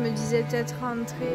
me disais peut-être rentrer.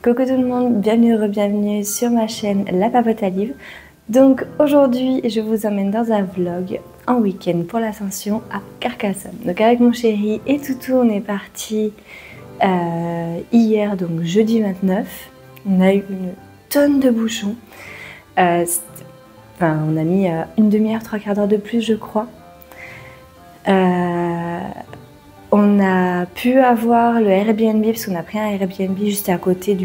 Coucou tout le monde, bienvenue ou bienvenue sur ma chaîne La Papote à Livres. Donc aujourd'hui je vous emmène dans un vlog en week-end pour l'Ascension à Carcassonne. Donc avec mon chéri et Toutou on est parti hier, donc jeudi 29. On a eu une tonne de bouchons. On a mis une demi-heure, trois quarts d'heure de plus je crois. On a pu avoir le Airbnb parce qu'on a pris un Airbnb juste à côté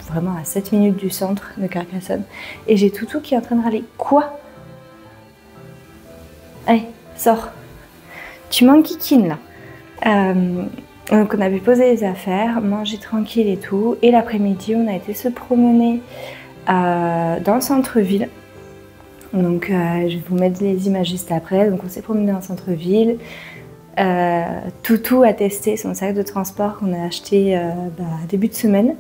vraiment à 7 minutes du centre de Carcassonne. Et j'ai Toutou qui est en train de râler. Quoi? Allez, sors. Tu m'enquiquines là. Donc on a pu poser les affaires, manger tranquille et tout. Et l'après-midi, on a été se promener dans le centre-ville. Donc je vais vous mettre les images juste après. Donc on s'est promené dans le centre-ville. Toutou a testé son sac de transport qu'on a acheté début de semaine.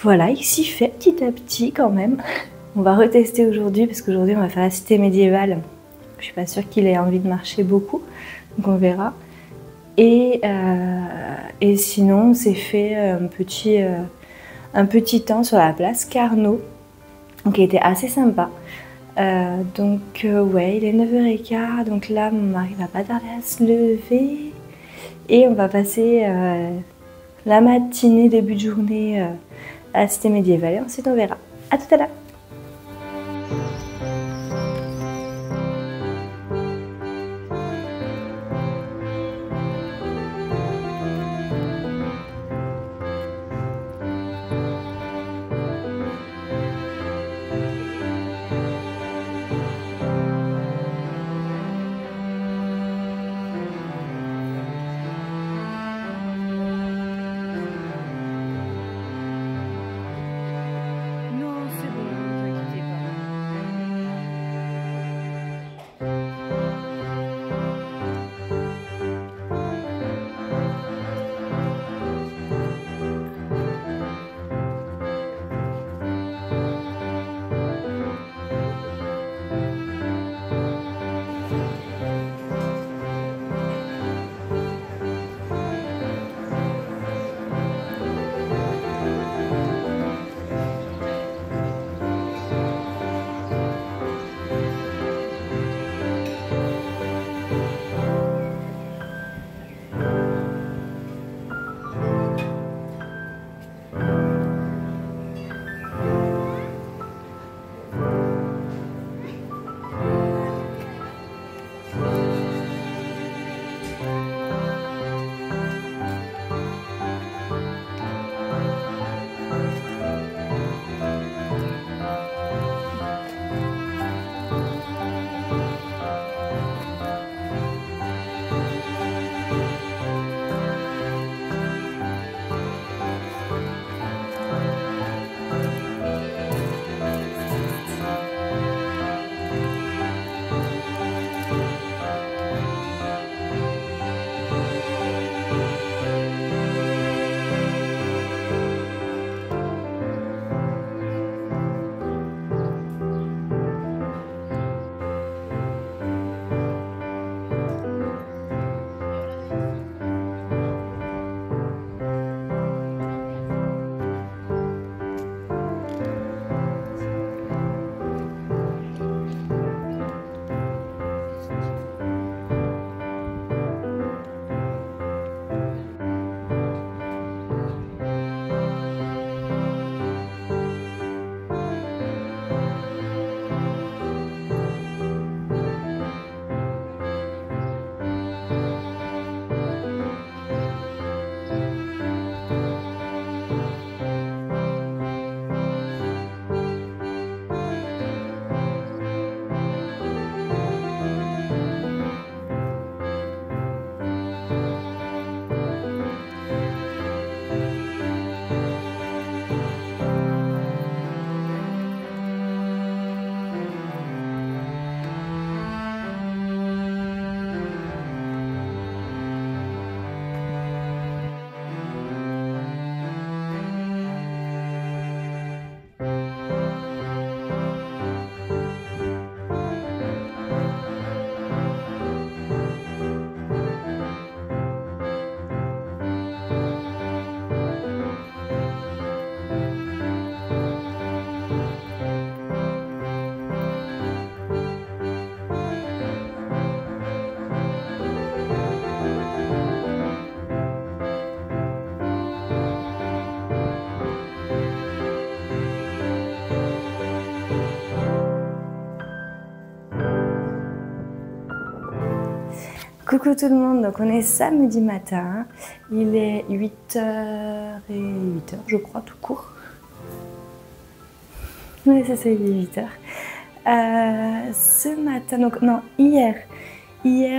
Voilà, il s'y fait petit à petit quand même. On va retester aujourd'hui parce qu'aujourd'hui on va faire la cité médiévale. Je suis pas sûre qu'il ait envie de marcher beaucoup, donc on verra. Et sinon on s'est fait un petit temps sur la place Carnot, qui était assez sympa. Ouais, il est 9h15, donc là mon mari va pas tarder à se lever et on va passer la matinée, début de journée à la cité médiévale et ensuite on verra. A tout à l'heure. Non, c'est bon. Coucou tout le monde, donc on est samedi matin, il est 8h et 8h je crois tout court. Oui c'est ça, il est 8h. Ce matin, donc non, hier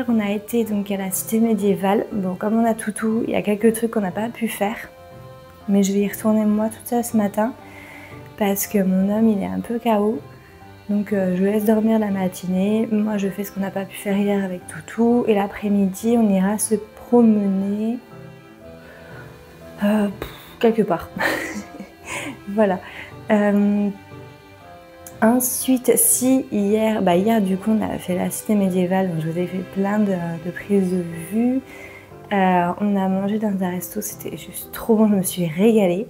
on a été donc à la cité médiévale. Bon, comme on a toutou, il y a quelques trucs qu'on n'a pas pu faire, mais je vais y retourner moi toute seule ce matin parce que mon homme il est un peu KO. Donc je laisse dormir la matinée, moi je fais ce qu'on n'a pas pu faire hier avec Toutou et l'après-midi on ira se promener quelque part. Voilà. Ensuite, si hier du coup on a fait la cité médiévale, donc je vous ai fait plein de prises de vue. On a mangé dans un resto, c'était juste trop bon, je me suis régalée.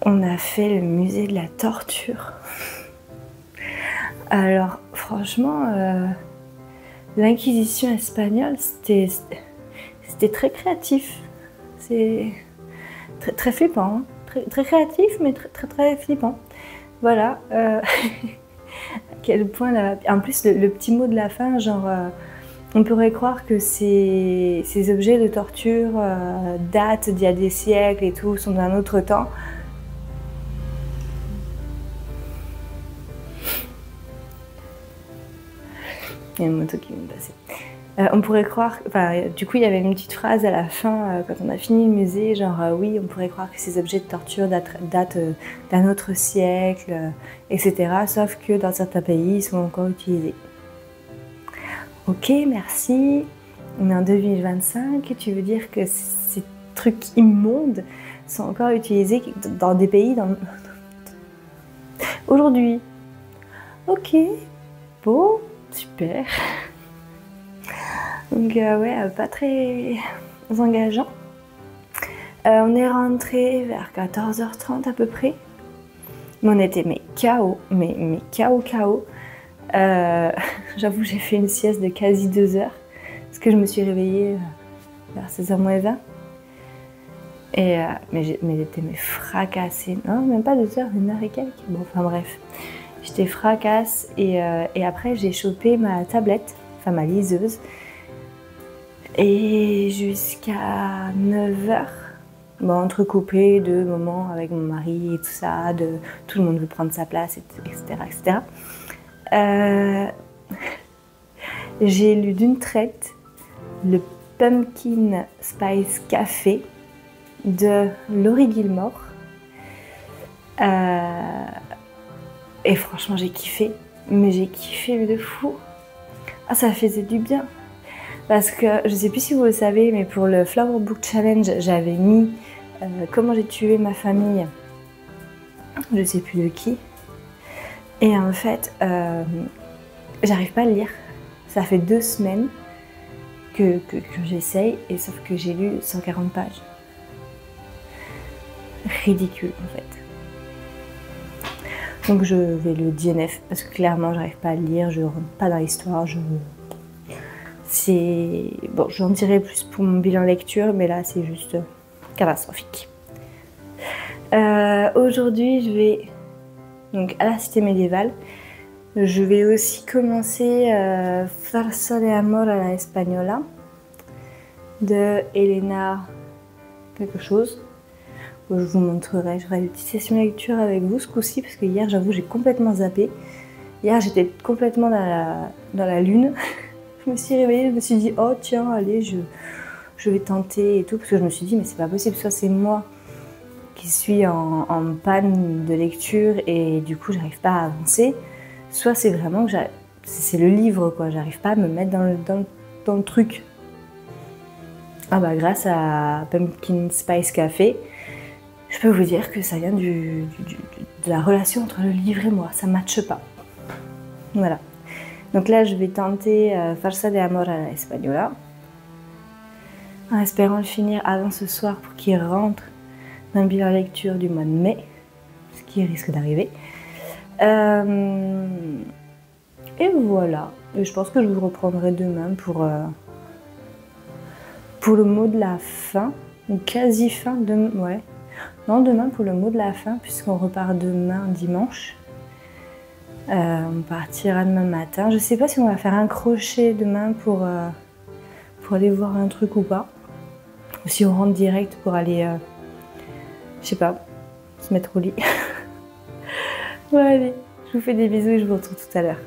On a fait le musée de la torture. Alors franchement, l'Inquisition espagnole, c'était très créatif. C'est très flippant, hein. Très créatif, mais très flippant. Voilà. À quel point là. En plus, le petit mot de la fin, genre, on pourrait croire que ces objets de torture datent d'il y a des siècles et tout, sont d'un autre temps. Il y a une moto qui vient de passer. On pourrait croire, du coup il y avait une petite phrase à la fin quand on a fini le musée, genre oui, on pourrait croire que ces objets de torture datent d'un autre siècle, etc. Sauf que dans certains pays, ils sont encore utilisés. Ok, merci. On est en 2025 et tu veux dire que ces trucs immondes sont encore utilisés dans des pays aujourd'hui. Ok, bon. Super. Donc ouais, pas très engageant. On est rentré vers 14h30 à peu près. Mais on était KO, mais KO. J'avoue j'ai fait une sieste de quasi 2 heures. Parce que je me suis réveillée vers 16h moins 20. Mais j'étais fracassée. Non, même pas 2 heures, 1 heure et quelques. Bon, enfin bref. J'étais fracasse et après j'ai chopé ma tablette, enfin ma liseuse. Et jusqu'à 9h, entrecoupé de moments avec mon mari et tout ça, tout le monde veut prendre sa place, etc. J'ai lu d'une traite le Pumpkin Spice Café de Laurie Gilmore. Et franchement j'ai kiffé, mais j'ai kiffé de fou. Ah, ça faisait du bien. Parce que, je sais plus si vous le savez, mais pour le Flower Book Challenge, j'avais mis comment j'ai tué ma famille, je sais plus de qui. Et en fait, j'arrive pas à le lire. Ça fait 2 semaines que j'essaye, et sauf que j'ai lu 140 pages. Ridicule en fait. Donc je vais le DNF parce que clairement j'arrive pas à le lire, je rentre pas dans l'histoire, bon, j'en dirai plus pour mon bilan lecture, mais là c'est juste catastrophique. Aujourd'hui je vais donc à la cité médiévale. Je vais aussi commencer Farsa de amor a la española de Elena quelque chose. Je vous montrerai, je ferai une petite session lecture avec vous ce coup-ci parce que hier, j'avoue, j'ai complètement zappé. Hier, j'étais complètement dans la lune. Je me suis réveillée, je me suis dit, oh tiens, allez, je vais tenter et tout. Parce que je me suis dit, mais c'est pas possible, soit c'est moi qui suis en panne de lecture et du coup, j'arrive pas à avancer. Soit c'est vraiment que c'est le livre, quoi. J'arrive pas à me mettre dans le truc. Ah bah, grâce à Pumpkin Spice Café, je peux vous dire que ça vient de la relation entre le livre et moi, ça ne matche pas. Voilà. Donc là, je vais tenter Farsa de amor a la española, en espérant le finir avant ce soir pour qu'il rentre dans le bilan lecture du mois de mai, ce qui risque d'arriver. Et voilà. Et je pense que je vous reprendrai demain pour le mot de la fin, ou quasi fin, ouais. Non, demain pour le mot de la fin, puisqu'on repart demain dimanche. On partira demain matin. Je sais pas si on va faire un crochet demain pour aller voir un truc ou pas. Ou si on rentre direct pour aller, je sais pas, se mettre au lit. Bon allez, je vous fais des bisous et je vous retrouve tout à l'heure.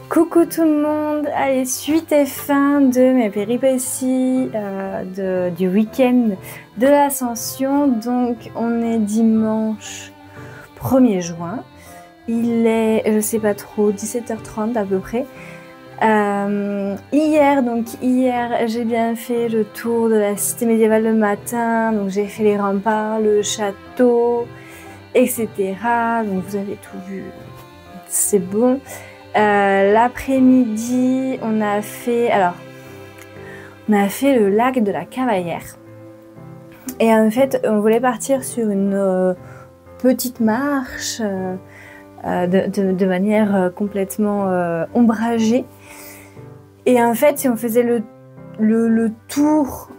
Coucou tout le monde, allez, suite et fin de mes péripéties du week-end de l'Ascension. Donc on est dimanche 1er juin, il est, je sais pas trop, 17h30 à peu près. Hier j'ai bien fait le tour de la cité médiévale le matin, donc j'ai fait les remparts, le château, etc. Donc vous avez tout vu, c'est bon. L'après-midi, on a fait le lac de la Cavaillère. Et en fait, on voulait partir sur une petite marche de manière complètement ombragée. Et en fait, si on faisait le tour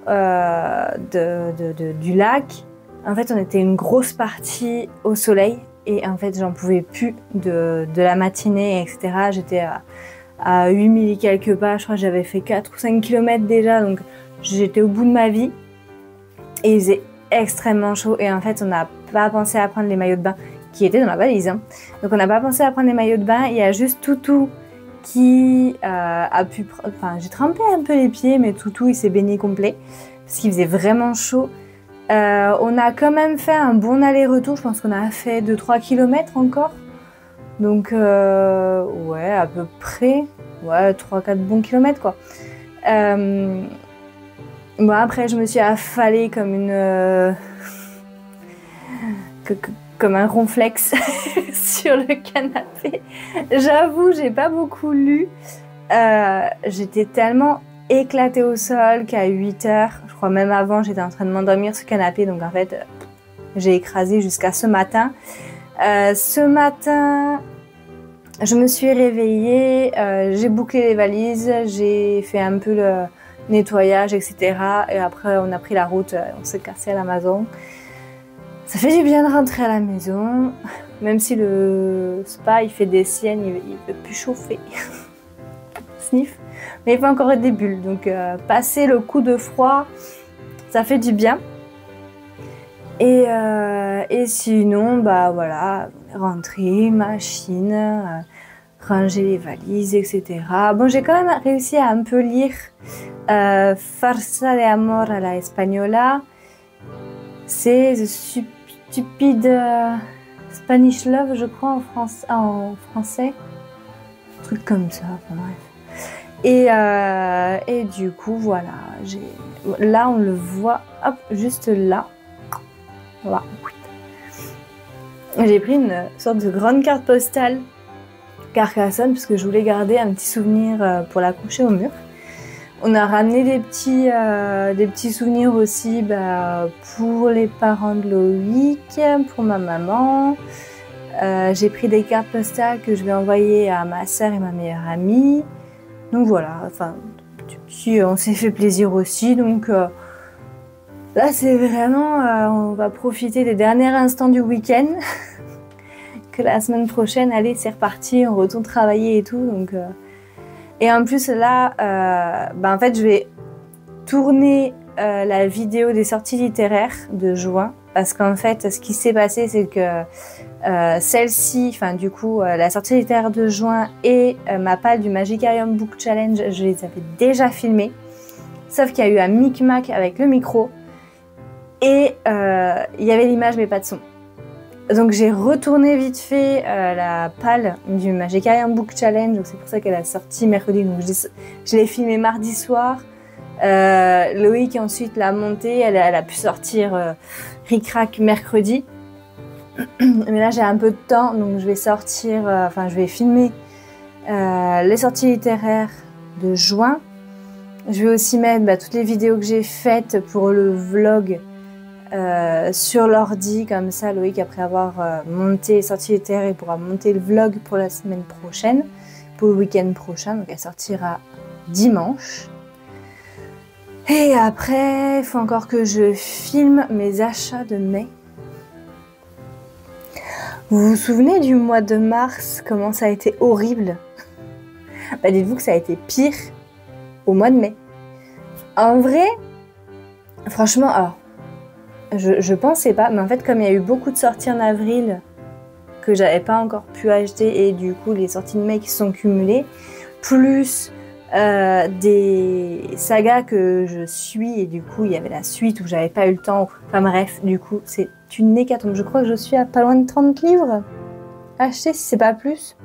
du lac, en fait, on était une grosse partie au soleil. Et en fait, j'en pouvais plus de la matinée, etc. J'étais à 8000 et quelques pas. Je crois que j'avais fait 4 ou 5 km déjà. Donc, j'étais au bout de ma vie. Et il faisait extrêmement chaud. Et en fait, on n'a pas pensé à prendre les maillots de bain qui étaient dans la valise. Hein. Donc, on n'a pas pensé à prendre les maillots de bain. Il y a juste Toutou qui a pu... Enfin, j'ai trempé un peu les pieds, mais Toutou, il s'est baigné complet. Parce qu'il faisait vraiment chaud. On a quand même fait un bon aller-retour, je pense qu'on a fait 2-3 km encore. Donc ouais, à peu près, ouais, 3-4 bons kilomètres quoi. Bon après je me suis affalée comme comme un ronflex sur le canapé. J'avoue, j'ai pas beaucoup lu. J'étais tellement éclatée au sol qu'à 8h, je crois même avant, j'étais en train de m'endormir sur le canapé, donc en fait j'ai écrasé jusqu'à ce matin. Ce matin, je me suis réveillée, j'ai bouclé les valises, j'ai fait un peu le nettoyage, etc. Et après on a pris la route, on s'est cassé à l'Amazon. Ça fait du bien de rentrer à la maison, même si le spa il fait des siennes, il veut plus chauffer. Sniff. Mais il fait encore des bulles, donc passer le coup de froid, ça fait du bien. Et sinon, bah voilà, rentrer, machine, ranger les valises, etc. Bon, j'ai quand même réussi à un peu lire Farsa de amor a la española. C'est The Stupid Spanish Love, je crois, en français. Un truc comme ça, enfin bref. Et du coup, voilà, là on le voit, hop, juste là. Voilà. J'ai pris une sorte de grande carte postale Carcassonne parce que je voulais garder un petit souvenir pour l'accrocher au mur. On a ramené des petits souvenirs aussi pour les parents de Loïc, pour ma maman. J'ai pris des cartes postales que je vais envoyer à ma sœur et ma meilleure amie. Donc voilà, enfin, on s'est fait plaisir aussi. Donc là, c'est vraiment, on va profiter des derniers instants du week-end. Que la semaine prochaine, allez, c'est reparti, on retourne travailler et tout. Donc, et en plus, là, en fait, je vais tourner la vidéo des sorties littéraires de juin. Parce qu'en fait, ce qui s'est passé, c'est que celle-ci, enfin du coup, la sortie littéraire de juin et ma palle du Magicarium Book Challenge, je les avais déjà filmées. Sauf qu'il y a eu un micmac avec le micro et il y avait l'image mais pas de son. Donc j'ai retourné vite fait la palle du Magicarium Book Challenge, donc c'est pour ça qu'elle a sorti mercredi. Donc je l'ai filmée mardi soir. Loïc ensuite l'a montée, elle a pu sortir ric-rac mercredi. Mais là j'ai un peu de temps, donc je vais sortir, je vais filmer les sorties littéraires de juin. Je vais aussi mettre toutes les vidéos que j'ai faites pour le vlog sur l'ordi, comme ça Loïc, après avoir monté les sorties littéraires, il pourra monter le vlog pour la semaine prochaine, pour le week-end prochain, donc elle sortira dimanche. Et après, il faut encore que je filme mes achats de mai. Vous vous souvenez du mois de mars, comment ça a été horrible? Dites-vous que ça a été pire au mois de mai. En vrai, franchement, alors, je pensais pas, mais en fait, comme il y a eu beaucoup de sorties en avril que j'avais pas encore pu acheter et du coup, les sorties de mai qui se sont cumulées, plus des sagas que je suis, et du coup il y avait la suite où j'avais pas eu le temps, enfin bref, du coup c'est une hécatombe. Je crois que je suis à pas loin de 30 livres achetés, si c'est pas plus.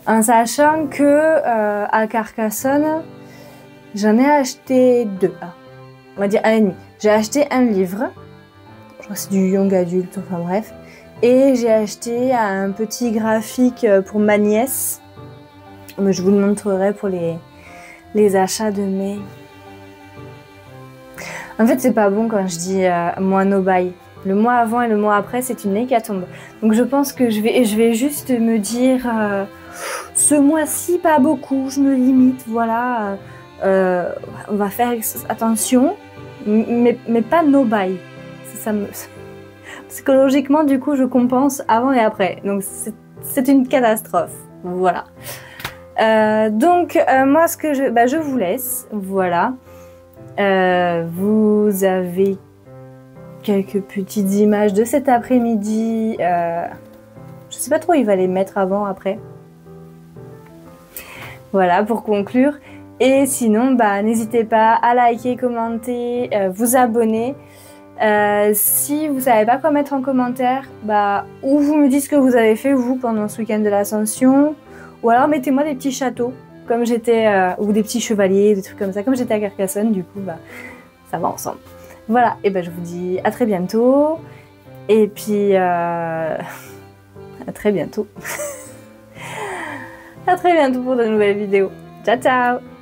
En sachant que à Carcassonne, j'en ai acheté 2, on va dire 1,5. J'ai acheté un livre, je crois que c'est du young adulte, enfin bref, et j'ai acheté un petit graphique pour ma nièce. Mais je vous le montrerai pour les achats de mai. En fait, c'est pas bon quand je dis mois no buy. Le mois avant et le mois après, c'est une hécatombe. Donc je pense que je vais juste me dire ce mois-ci, pas beaucoup, je me limite, voilà. On va faire attention, mais pas no buy. Psychologiquement, du coup, je compense avant et après. Donc c'est une catastrophe. Voilà. Donc moi ce que je vous laisse, voilà. Vous avez quelques petites images de cet après-midi. Je sais pas trop, il va les mettre avant, après. Voilà, pour conclure. Et sinon, n'hésitez pas à liker, commenter, vous abonner. Si vous savez pas quoi mettre en commentaire, ou vous me dites ce que vous avez fait vous pendant ce week-end de l'Ascension, ou alors mettez-moi des petits châteaux, comme j'étais, ou des petits chevaliers, des trucs comme ça, comme j'étais à Carcassonne, du coup, ça va ensemble. Voilà, et je vous dis à très bientôt, et puis à très bientôt. À très bientôt pour de nouvelles vidéos. Ciao, ciao!